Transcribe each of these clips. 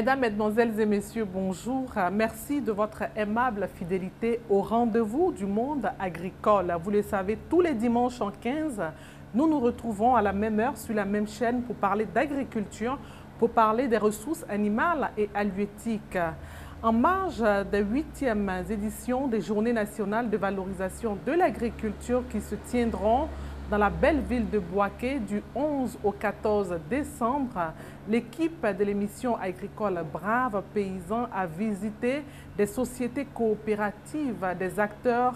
Mesdames, Mesdemoiselles et Messieurs, bonjour. Merci de votre aimable fidélité au rendez-vous du monde agricole. Vous le savez, tous les dimanches en 15, nous nous retrouvons à la même heure sur la même chaîne pour parler d'agriculture, pour parler des ressources animales et halieutiques. En marge des 8e éditions des Journées nationales de valorisation de l'agriculture qui se tiendront dans la belle ville de Bouaké du 11 au 14 décembre, l'équipe de l'émission agricole Brave Paysans a visité des sociétés coopératives, des acteurs,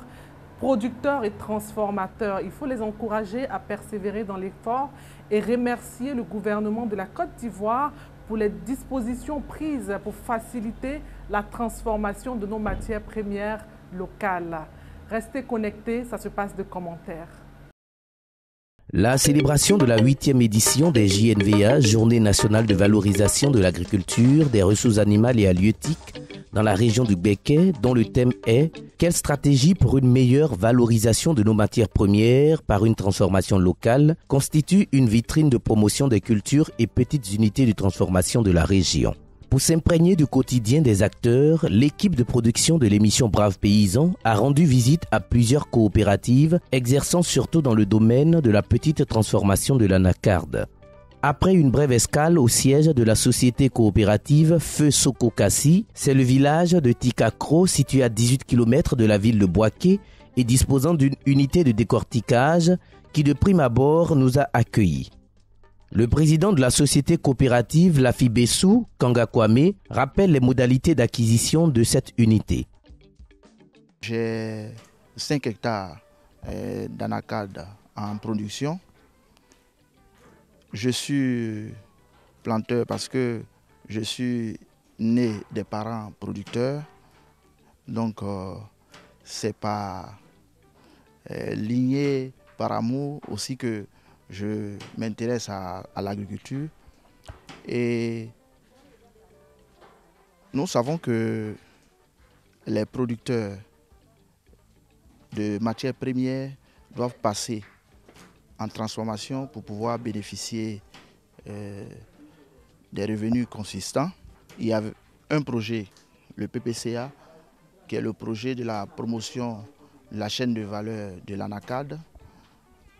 producteurs et transformateurs. Il faut les encourager à persévérer dans l'effort et remercier le gouvernement de la Côte d'Ivoire pour les dispositions prises pour faciliter la transformation de nos matières premières locales. Restez connectés, ça se passe de commentaires. La célébration de la 8e édition des JNVA, Journée nationale de valorisation de l'agriculture, des ressources animales et halieutiques, dans la région du Béquet, dont le thème est « Quelle stratégie pour une meilleure valorisation de nos matières premières par une transformation locale ?» constitue une vitrine de promotion des cultures et petites unités de transformation de la région. Pour s'imprégner du quotidien des acteurs, l'équipe de production de l'émission Brave Paysans a rendu visite à plusieurs coopératives exerçant surtout dans le domaine de la petite transformation de l'anacarde. Après une brève escale au siège de la société coopérative Feu Sokokassi, c'est le village de Tikakro situé à 18 km de la ville de Bouaké et disposant d'une unité de décortiquage qui de prime abord nous a accueillis. Le président de la société coopérative Lafi Bessou, Kanga Kwame, rappelle les modalités d'acquisition de cette unité. J'ai 5 hectares d'anacarde en production. Je suis planteur parce que je suis né des parents producteurs. Donc, c'est par lignée, par amour aussi que je m'intéresse à l'agriculture. Et nous savons que les producteurs de matières premières doivent passer en transformation pour pouvoir bénéficier des revenus consistants. Il y a un projet, le PPCA, qui est le projet de la promotion de la chaîne de valeur de l'anacarde.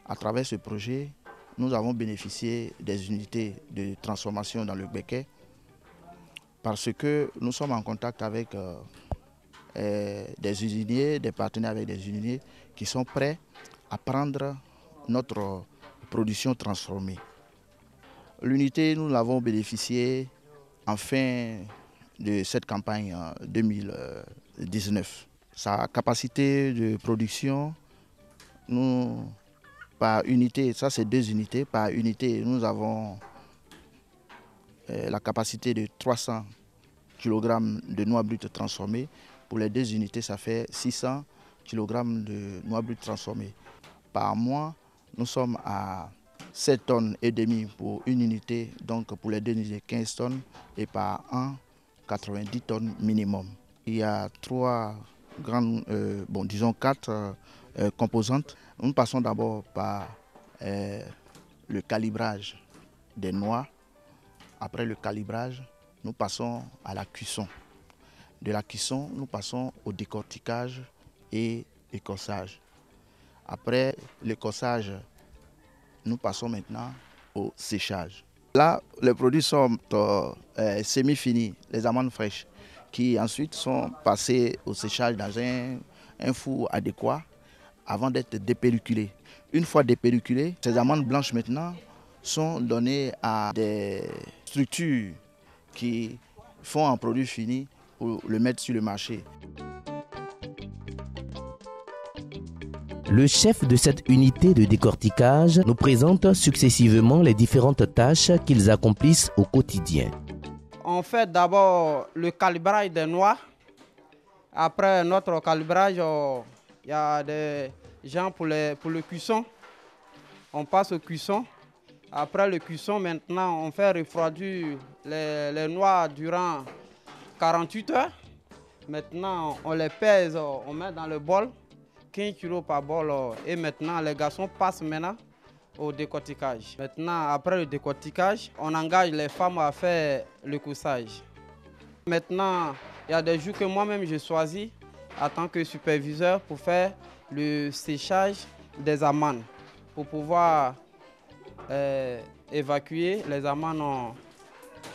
À travers ce projet, nous avons bénéficié des unités de transformation dans le Béquet parce que nous sommes en contact avec des usiniers, des partenaires avec des usiniers qui sont prêts à prendre notre production transformée. L'unité, nous l'avons bénéficiée en fin de cette campagne 2019. Sa capacité de production, nous, par unité, ça c'est 2 unités, par unité nous avons la capacité de 300 kg de noix brutes transformées. Pour les 2 unités, ça fait 600 kg de noix brutes transformées. Par mois, nous sommes à 7 tonnes et demie pour une unité, donc pour les 2 unités 15 tonnes et par an 90 tonnes minimum. Il y a 3 grandes, disons 4 composantes. Nous passons d'abord par le calibrage des noix. Après le calibrage, nous passons à la cuisson. De la cuisson, nous passons au décortiquage et écossage. Après l'écossage, nous passons maintenant au séchage. Là, les produits sont semi-finis, les amandes fraîches, qui ensuite sont passées au séchage dans un four adéquat avant d'être dépelliculées. Une fois dépelliculées, ces amandes blanches maintenant sont données à des structures qui font un produit fini pour le mettre sur le marché. Le chef de cette unité de décortiquage nous présente successivement les différentes tâches qu'ils accomplissent au quotidien. On fait d'abord le calibrage des noix. Après notre calibrage, il y a des gens pour le cuisson. On passe au cuisson. Après le cuisson, maintenant, on fait refroidir les noix durant 48 heures. Maintenant, on les pèse, on met dans le bol. 15 kg par bol et maintenant les garçons passent maintenant au décortiquage. Maintenant, après le décortiquage, on engage les femmes à faire le coussage. Maintenant, il y a des jours que moi-même je choisis en tant que superviseur pour faire le séchage des amandes, pour pouvoir évacuer les amandes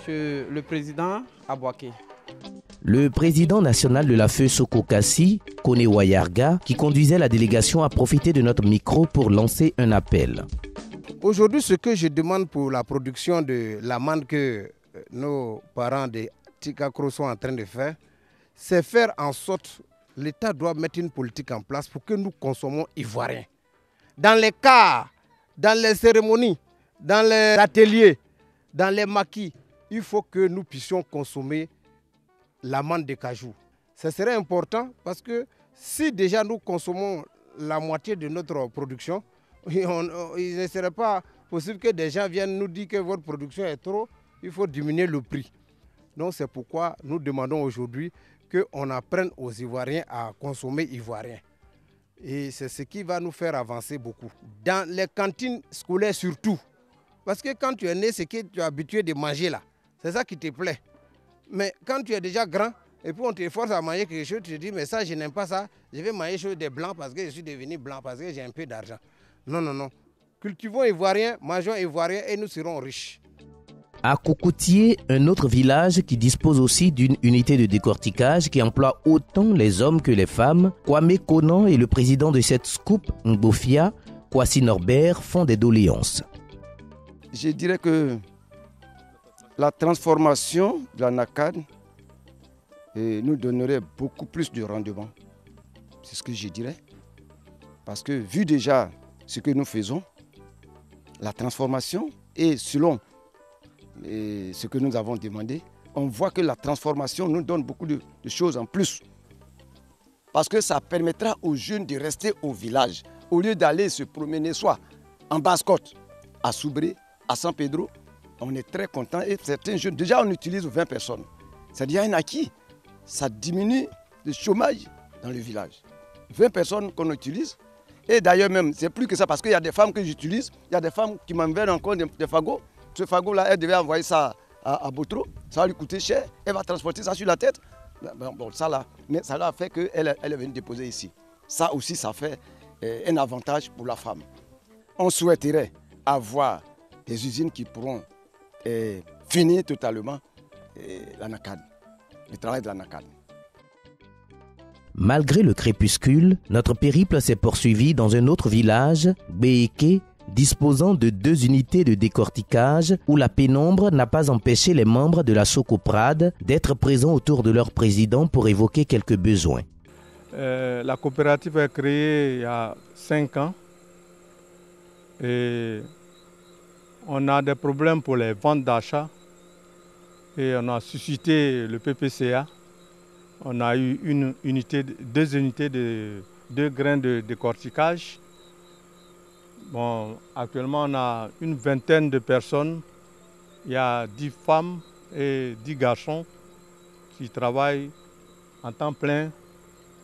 chez le président Abouaké. Le président national de la FEU Soko-Kassi, Kone Wayarga, qui conduisait la délégation, a profité de notre micro pour lancer un appel. Aujourd'hui, ce que je demande pour la production de l'amande que nos parents de Tikakro sont en train de faire, c'est faire en sorte que l'État doit mettre une politique en place pour que nous consommons ivoiriens. Dans les cas, dans les cérémonies, dans les ateliers, dans les maquis, il faut que nous puissions consommer l'amande de cajou. Ce serait important parce que si déjà nous consommons la moitié de notre production, il ne serait pas possible que des gens viennent nous dire que votre production est trop, il faut diminuer le prix. Donc c'est pourquoi nous demandons aujourd'hui qu'on apprenne aux Ivoiriens à consommer ivoirien. Et c'est ce qui va nous faire avancer beaucoup. Dans les cantines scolaires surtout. Parce que quand tu es né, c'est que tu es habitué de manger là. C'est ça qui te plaît. Mais quand tu es déjà grand, et puis on te force à manger quelque chose, tu te dis, mais ça, je n'aime pas ça. Je vais manger chose des blancs parce que je suis devenu blanc, parce que j'ai un peu d'argent. Non, non, non. Cultivons ivoirien, mangeons ivoirien et nous serons riches. À Cocotier, un autre village qui dispose aussi d'une unité de décortiquage qui emploie autant les hommes que les femmes, Kwame Konan et le président de cette scoop, Ngbofia, Kwasi Norbert, font des doléances. Je dirais que la transformation de la NACAD nous donnerait beaucoup plus de rendement. C'est ce que je dirais. Parce que vu déjà ce que nous faisons, la transformation est selon ce que nous avons demandé, on voit que la transformation nous donne beaucoup de choses en plus. Parce que ça permettra aux jeunes de rester au village, au lieu d'aller se promener soit en Basse-Côte, à Soubré, à San Pedro. On est très content et certains jeunes, déjà on utilise 20 personnes. C'est-à-dire un acquis, ça diminue le chômage dans le village. 20 personnes qu'on utilise. Et d'ailleurs même, c'est plus que ça parce qu'il y a des femmes que j'utilise, il y a des femmes qui m'envoient encore des fagots. Ce fagot-là, elle devait envoyer ça à Botro, ça va lui coûter cher, elle va transporter ça sur la tête. Bon, ça là, mais ça a fait qu'elle est venue déposer ici. Ça aussi, ça fait un avantage pour la femme. On souhaiterait avoir des usines qui pourront finir totalement la NACAD, le travail de la NACAD. Malgré le crépuscule, notre périple s'est poursuivi dans un autre village, Bééké, disposant de 2 unités de décortiquage où la pénombre n'a pas empêché les membres de la Socoprade d'être présents autour de leur président pour évoquer quelques besoins. La coopérative est créée il y a 5 ans et on a des problèmes pour les ventes d'achat et on a suscité le PPCA. On a eu 2 unités de 2 grains de décortiquage. Bon, actuellement, on a une vingtaine de personnes. Il y a 10 femmes et 10 garçons qui travaillent en temps plein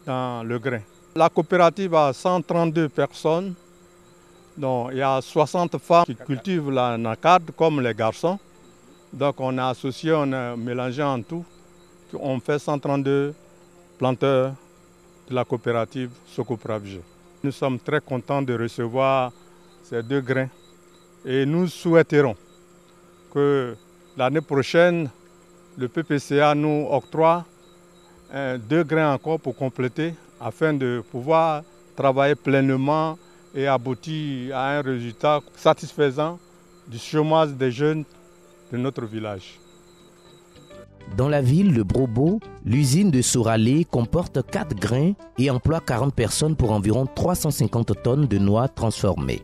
dans le grain. La coopérative a 132 personnes. Donc, il y a 60 femmes qui cultivent la NACAD comme les garçons. Donc, on a associé, on a mélangé en tout. On fait 132 planteurs de la coopérative Socopravge. Nous sommes très contents de recevoir ces 2 grains et nous souhaiterons que l'année prochaine, le PPCA nous octroie 2 grains encore pour compléter afin de pouvoir travailler pleinement et aboutir à un résultat satisfaisant du chômage des jeunes de notre village. Dans la ville de Brobo, l'usine de Soralé comporte 4 grains et emploie 40 personnes pour environ 350 tonnes de noix transformées.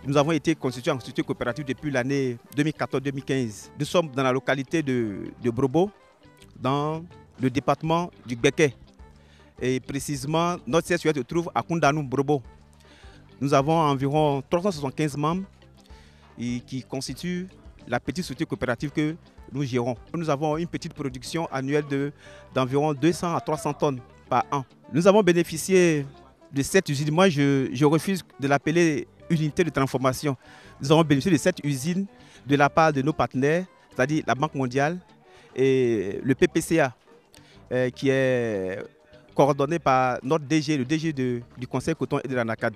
Nous avons été constitués en structure coopérative depuis l'année 2014-2015. Nous sommes dans la localité de Brobo, dans le département du Béké. Et précisément, notre siège se trouve à Koundanou, Brobo. Nous avons environ 375 membres qui constituent la petite structure coopérative que nous gérons. Nous avons une petite production annuelle d'environ 200 à 300 tonnes par an. Nous avons bénéficié de cette usine. Moi, je refuse de l'appeler unité de transformation. Nous avons bénéficié de cette usine de la part de nos partenaires, c'est-à-dire la Banque mondiale et le PPCA. qui est coordonné par notre DG, le DG du Conseil coton et de la NACAD.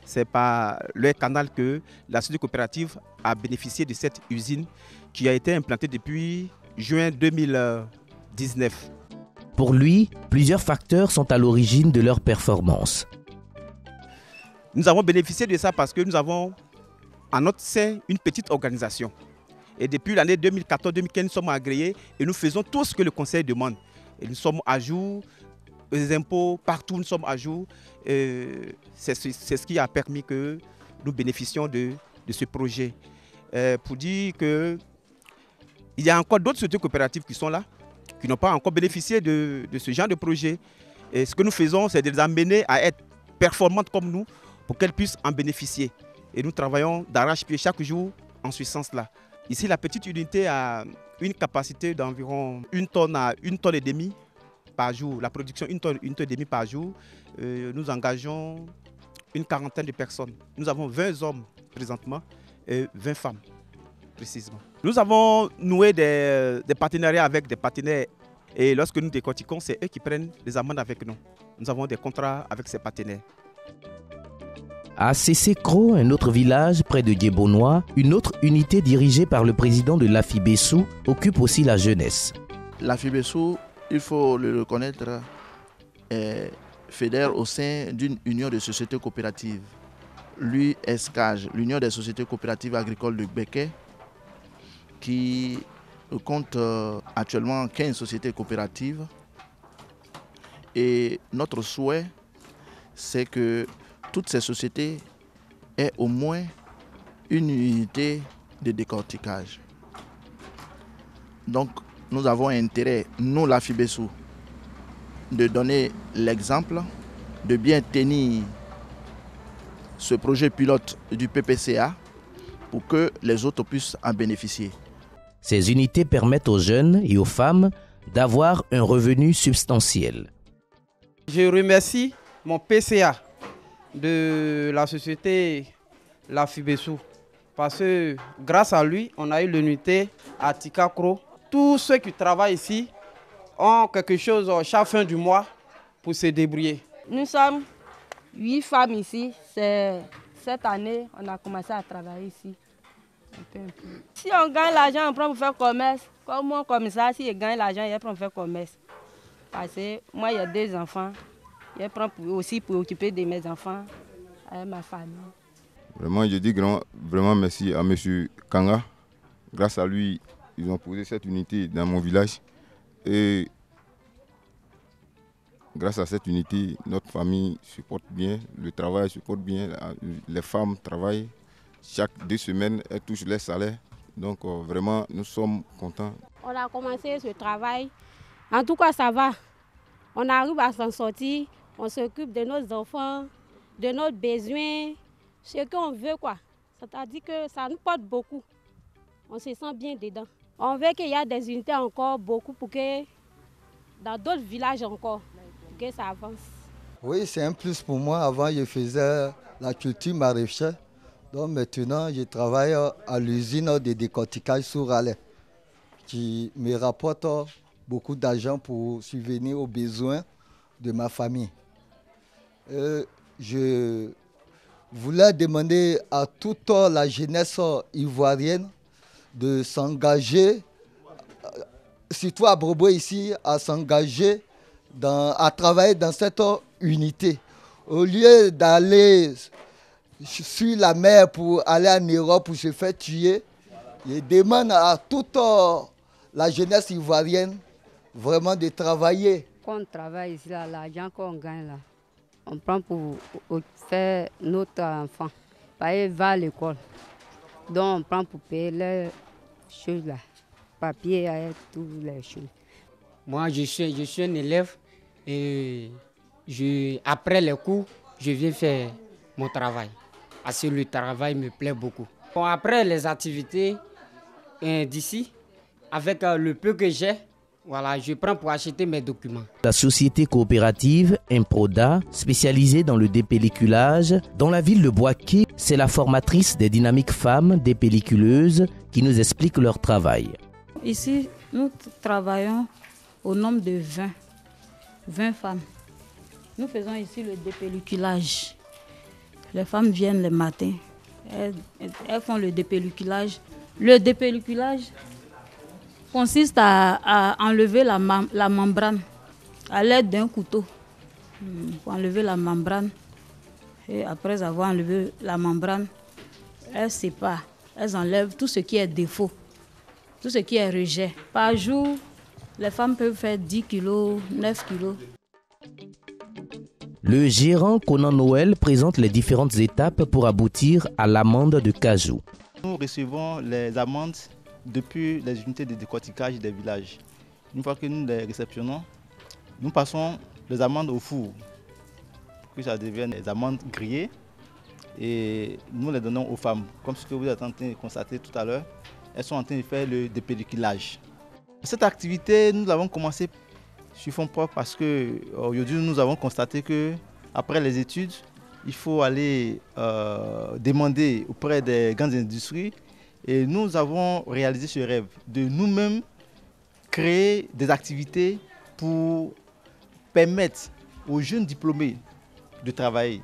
C'est par le canal que la société coopérative a bénéficié de cette usine qui a été implantée depuis juin 2019. Pour lui, plusieurs facteurs sont à l'origine de leur performance. Nous avons bénéficié de ça parce que nous avons en notre sein une petite organisation. Et depuis l'année 2014-2015, nous sommes agréés et nous faisons tout ce que le Conseil demande. Et nous sommes à jour. Les impôts, partout nous sommes à jour. C'est ce qui a permis que nous bénéficions de ce projet. Pour dire qu'il y a encore d'autres sociétés coopératives qui sont là, qui n'ont pas encore bénéficié de ce genre de projet. Et ce que nous faisons, c'est de les amener à être performantes comme nous pour qu'elles puissent en bénéficier. Et nous travaillons d'arrache-pied chaque jour en ce sens-là. Ici, la petite unité a une capacité d'environ 1 tonne à 1 tonne et demie par jour, la production 1 tonne et demie par jour. Nous engageons une quarantaine de personnes. Nous avons 20 hommes présentement et 20 femmes précisément. Nous avons noué des partenariats avec des partenaires et lorsque nous décortiquons, c'est eux qui prennent les amendes avec nous. Nous avons des contrats avec ces partenaires. À Cécé-Cro, un autre village près de Diebonois, une autre unité dirigée par le président de l'Afibessou occupe aussi la jeunesse. L'Afibessou, il faut le reconnaître, fédère au sein d'une union de sociétés coopératives. L'USCAG, l'Union des sociétés coopératives agricoles de Gbeke, qui compte actuellement 15 sociétés coopératives. Et notre souhait, c'est que toutes ces sociétés aient au moins une unité de décortiquage. Donc, nous avons intérêt, nous, l'Afibessou, de donner l'exemple, de bien tenir ce projet pilote du PPCA pour que les autres puissent en bénéficier. Ces unités permettent aux jeunes et aux femmes d'avoir un revenu substantiel. Je remercie mon PCA de la société l'Afibessou parce que grâce à lui, on a eu l'unité à Tikakro. Tous ceux qui travaillent ici ont quelque chose chaque fin du mois pour se débrouiller. Nous sommes 8 femmes ici. Cette année, on a commencé à travailler ici. Un peu. Si on gagne l'argent, on prend pour faire commerce. Comme moi, comme ça, si je gagne l'argent, je prends pour faire commerce. Parce que moi, il y a 2 enfants. Je prends aussi pour occuper de mes enfants, avec ma famille. Vraiment, je dis vraiment merci à M. Kanga. Grâce à lui, ils ont posé cette unité dans mon village. Et grâce à cette unité, notre famille supporte bien, le travail supporte bien, les femmes travaillent. Chaque 2 semaines, elles touchent leur salaire. Donc vraiment, nous sommes contents. On a commencé ce travail. En tout cas, ça va. On arrive à s'en sortir. On s'occupe de nos enfants, de nos besoins, ce qu'on veut, quoi. C'est-à-dire que ça nous porte beaucoup. On se sent bien dedans. On veut qu'il y ait des unités encore beaucoup pour que dans d'autres villages encore, pour que ça avance. Oui, c'est un plus pour moi. Avant, je faisais la culture maraîchère. Donc maintenant, je travaille à l'usine de décortiquage sur Raleigh, qui me rapporte beaucoup d'argent pour subvenir aux besoins de ma famille. Je voulais demander à toute la jeunesse ivoirienne de s'engager, surtout à Brobo ici, à s'engager, à travailler dans cette unité. Au lieu d'aller sur la mer pour aller en Europe pour se faire tuer, je demande à toute la jeunesse ivoirienne vraiment de travailler. Quand on travaille ici, l'argent qu'on gagne là, on prend pour faire notre enfant. Il va à l'école. Donc on prend pour payer les choses là, papier et toutes les choses. Moi je suis un élève et après les cours, je viens faire mon travail. Parce que le travail me plaît beaucoup. Bon, après les activités d'ici, avec le peu que j'ai, voilà, je prends pour acheter mes documents. La société coopérative Improda, spécialisée dans le dépelliculage, dans la ville de Boaké, c'est la formatrice des dynamiques femmes dépelliculeuses qui nous explique leur travail. Ici, nous travaillons au nombre de 20 20 femmes. Nous faisons ici le dépelliculage. Les femmes viennent le matin, elles font le dépelliculage. Le dépelliculage consiste à enlever la membrane à l'aide d'un couteau. Pour enlever la membrane. Et après avoir enlevé la membrane, elles séparent, elles enlèvent tout ce qui est défaut, tout ce qui est rejet. Par jour, les femmes peuvent faire 10 kilos, 9 kilos. Le gérant Conan Noël présente les différentes étapes pour aboutir à l'amande de cajou. Nous recevons les amandes depuis les unités de décortiquage des villages. Une fois que nous les réceptionnons, nous passons les amandes au four pour que ça devienne des amandes grillées et nous les donnons aux femmes. Comme ce que vous êtes en train de constater tout à l'heure, elles sont en train de faire le dépelliculage. Cette activité, nous l'avons commencé sur fonds propres parce qu'aujourd'hui, nous avons constaté qu'après les études, il faut aller demander auprès des grandes industries. Et nous avons réalisé ce rêve de nous-mêmes créer des activités pour permettre aux jeunes diplômés de travailler.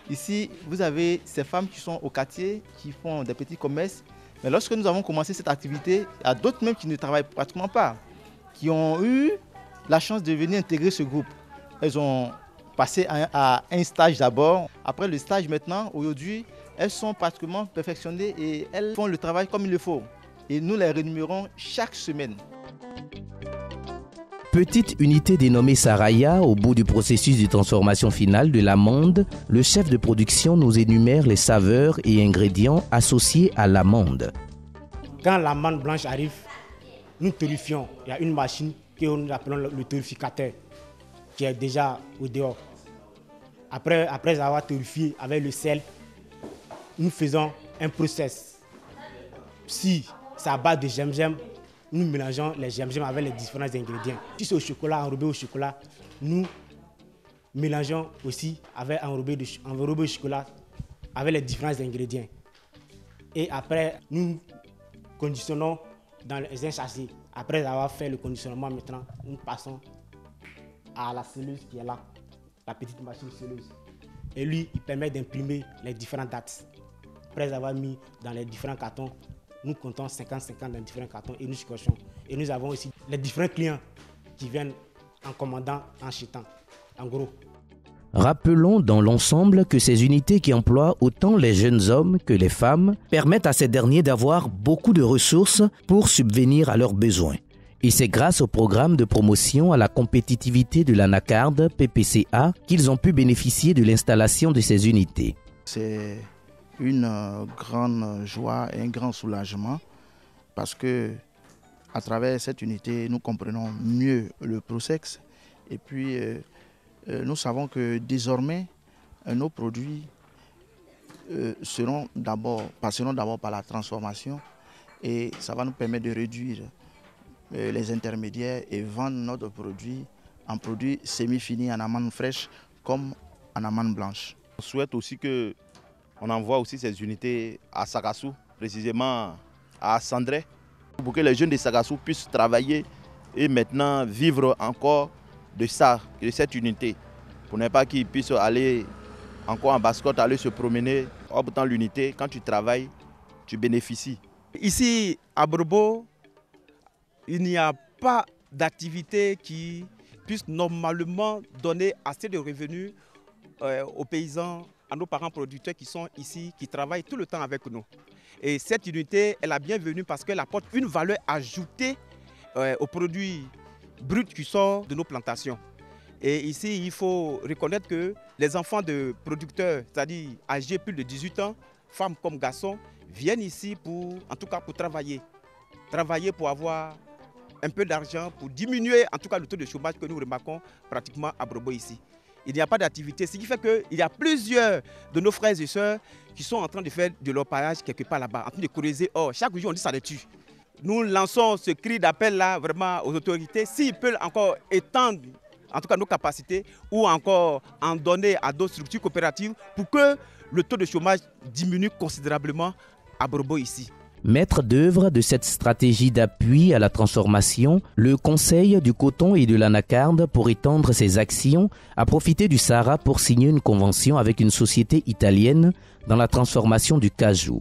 Ici, vous avez ces femmes qui sont au quartier, qui font des petits commerces. Mais lorsque nous avons commencé cette activité, il y a d'autres même qui ne travaillent pratiquement pas, qui ont eu la chance de venir intégrer ce groupe. Elles ont passé à un stage d'abord. Après le stage maintenant, aujourd'hui, elles sont pratiquement perfectionnées et elles font le travail comme il le faut. Et nous les rémunérons chaque semaine. Petite unité dénommée Saraya, au bout du processus de transformation finale de l'amande, le chef de production nous énumère les saveurs et ingrédients associés à l'amande. Quand l'amande blanche arrive, nous torréfions. Il y a une machine que nous appelons le torréficateur qui est déjà au dehors. Après avoir torréfié avec le sel, nous faisons un process. Si c'est à base de gingembre, nous mélangeons les gingembre avec les différents ingrédients. Si c'est au chocolat, enrobé au chocolat, nous mélangeons aussi avec enrobé au chocolat avec les différents ingrédients. Et après, nous conditionnons dans un sachet. Après avoir fait le conditionnement, maintenant, nous passons à la celleuse qui est là, la petite machine celleuse. Et lui, il permet d'imprimer les différentes dates. Après avoir mis dans les différents cartons, nous comptons 50-50 dans les différents cartons et nous cochons. Et nous avons aussi les différents clients qui viennent en commandant, en achetant, en gros. Rappelons dans l'ensemble que ces unités qui emploient autant les jeunes hommes que les femmes permettent à ces derniers d'avoir beaucoup de ressources pour subvenir à leurs besoins. Et c'est grâce au programme de promotion à la compétitivité de l'Anacarde, PPCA, qu'ils ont pu bénéficier de l'installation de ces unités. C'est une grande joie et un grand soulagement parce que à travers cette unité, nous comprenons mieux le process et puis nous savons que désormais, nos produits passeront d'abord par la transformation et ça va nous permettre de réduire les intermédiaires et vendre notre produit en produit semi-fini, en amande fraîche comme en amande blanche. On souhaite aussi qu'on envoie aussi ces unités à Sagassou, précisément à Sandré, pour que les jeunes de Sagassou puissent travailler et maintenant vivre encore de cette unité. Pour ne pas qu'ils puissent aller encore en basse-côte, aller se promener. Hors dans l'unité, quand tu travailles, tu bénéficies. Ici, à Brobo, il n'y a pas d'activité qui puisse normalement donner assez de revenus aux paysans, à nos parents producteurs qui sont ici, qui travaillent tout le temps avec nous. Et cette unité est la bienvenue parce qu'elle apporte une valeur ajoutée aux produits bruts qui sortent de nos plantations. Et ici, il faut reconnaître que les enfants de producteurs, c'est-à-dire âgés plus de 18 ans, femmes comme garçons, viennent ici pour travailler. Travailler pour avoir un peu d'argent, pour diminuer en tout cas le taux de chômage que nous remarquons pratiquement à Brobo ici. Il n'y a pas d'activité, ce qui fait qu'il y a plusieurs de nos frères et sœurs qui sont en train de faire de l'orpaillage quelque part là-bas, en train de creuser. Or, chaque jour, on dit ça les tue. Nous lançons ce cri d'appel-là vraiment aux autorités, s'ils peuvent encore étendre en tout cas nos capacités ou encore en donner à d'autres structures coopératives pour que le taux de chômage diminue considérablement à Brobo ici. Maître d'œuvre de cette stratégie d'appui à la transformation, le Conseil du coton et de l'anacarde, pour étendre ses actions, a profité du Sahara pour signer une convention avec une société italienne dans la transformation du cajou.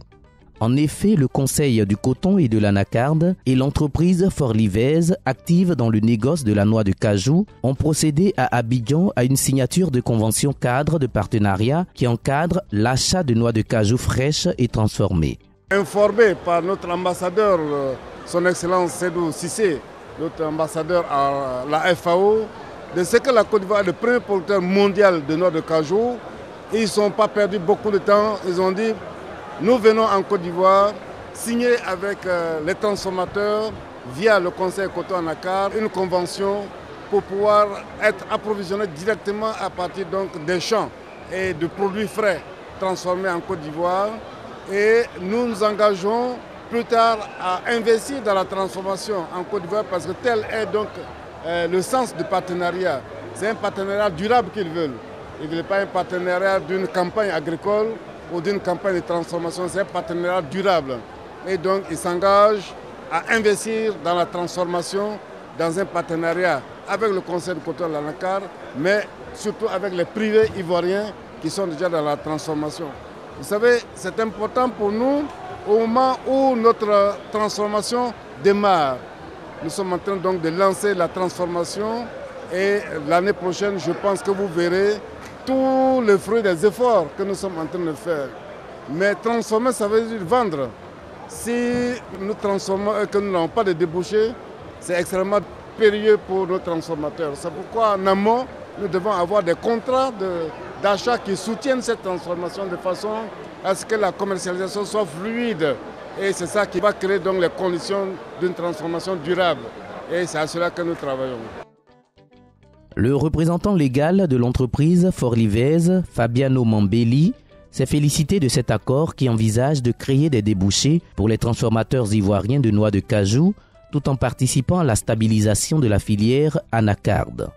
En effet, le Conseil du coton et de l'anacarde et l'entreprise Forlivez, active dans le négoce de la noix de cajou, ont procédé à Abidjan à une signature de convention cadre de partenariat qui encadre l'achat de noix de cajou fraîches et transformées. Informé par notre ambassadeur, son Excellence Seydou Cissé, notre ambassadeur à la FAO, de ce que la Côte d'Ivoire est le premier producteur mondial de noix de cajou. Ils ne sont pas perdus beaucoup de temps. Ils ont dit, nous venons en Côte d'Ivoire signer avec les transformateurs via le Conseil coton anacarde une convention pour pouvoir être approvisionné directement à partir donc des champs et de produits frais transformés en Côte d'Ivoire. Et nous nous engageons plus tard à investir dans la transformation en Côte d'Ivoire parce que tel est donc le sens du partenariat. C'est un partenariat durable qu'ils veulent. Ils ne veulent pas un partenariat d'une campagne agricole ou d'une campagne de transformation, c'est un partenariat durable. Et donc ils s'engagent à investir dans la transformation dans un partenariat avec le Conseil du coton de l'anacarde, mais surtout avec les privés ivoiriens qui sont déjà dans la transformation. Vous savez, c'est important pour nous au moment où notre transformation démarre. Nous sommes en train donc de lancer la transformation et l'année prochaine, je pense que vous verrez tous les fruits des efforts que nous sommes en train de faire. Mais transformer, ça veut dire vendre. Si nous transformons et que nous n'avons pas de débouchés, c'est extrêmement périlleux pour nos transformateurs. C'est pourquoi en amont, nous devons avoir des contrats d'achat qui soutiennent cette transformation de façon à ce que la commercialisation soit fluide. Et c'est ça qui va créer donc les conditions d'une transformation durable. Et c'est à cela que nous travaillons. Le représentant légal de l'entreprise Forlivez, Fabiano Mambelli, s'est félicité de cet accord qui envisage de créer des débouchés pour les transformateurs ivoiriens de noix de cajou, tout en participant à la stabilisation de la filière anacarde.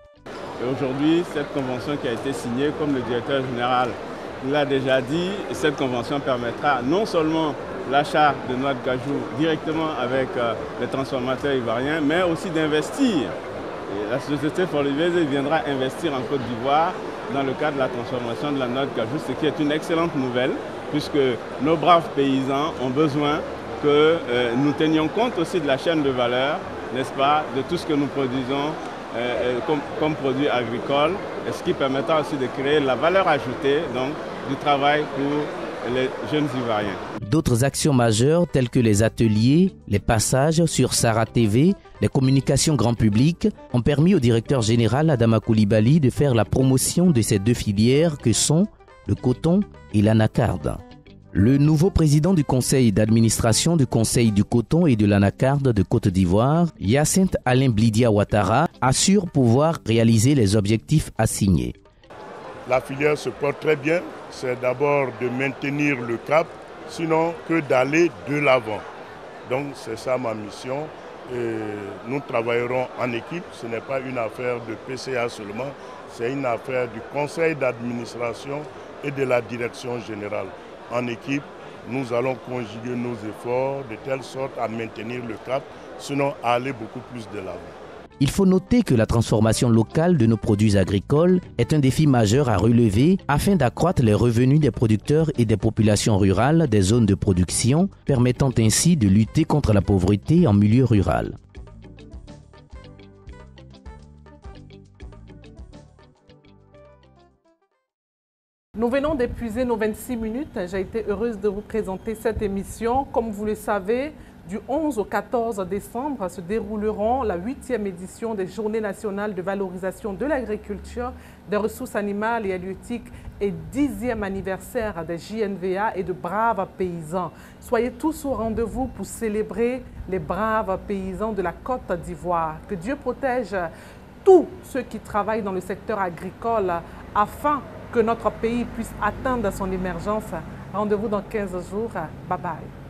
Aujourd'hui, cette convention qui a été signée, comme le directeur général l'a déjà dit, cette convention permettra non seulement l'achat de noix de cajou directement avec les transformateurs ivoiriens, mais aussi d'investir. Et la société Forlivez viendra investir en Côte d'Ivoire dans le cadre de la transformation de la noix de cajou, ce qui est une excellente nouvelle, puisque nos braves paysans ont besoin que nous tenions compte aussi de la chaîne de valeur, n'est-ce pas, de tout ce que nous produisons comme produits agricoles, et ce qui permettra aussi de créer la valeur ajoutée donc, du travail pour les jeunes Ivoiriens. D'autres actions majeures telles que les ateliers, les passages sur Sahara TV, les communications grand public ont permis au directeur général Adama Coulibaly de faire la promotion de ces deux filières que sont le coton et l'anacarde. Le nouveau président du conseil d'administration du Conseil du coton et de l'anacarde de Côte d'Ivoire, Hyacinthe Alain Blidia Ouattara, assure pouvoir réaliser les objectifs assignés. La filière se porte très bien. C'est d'abord de maintenir le cap, sinon que d'aller de l'avant. Donc c'est ça ma mission. Et nous travaillerons en équipe. Ce n'est pas une affaire de PCA seulement, c'est une affaire du conseil d'administration et de la direction générale. En équipe, nous allons conjuguer nos efforts de telle sorte à maintenir le cap, sinon à aller beaucoup plus de l'avant. Il faut noter que la transformation locale de nos produits agricoles est un défi majeur à relever afin d'accroître les revenus des producteurs et des populations rurales des zones de production, permettant ainsi de lutter contre la pauvreté en milieu rural. Nous venons d'épuiser nos 26 minutes. J'ai été heureuse de vous présenter cette émission. Comme vous le savez, du 11 au 14 décembre se dérouleront la 8e édition des Journées nationales de valorisation de l'agriculture, des ressources animales et halieutiques et 10e anniversaire des JNVA et de braves paysans. Soyez tous au rendez-vous pour célébrer les braves paysans de la Côte d'Ivoire. Que Dieu protège tous ceux qui travaillent dans le secteur agricole afin que notre pays puisse atteindre son émergence. Rendez-vous dans 15 jours. Bye bye.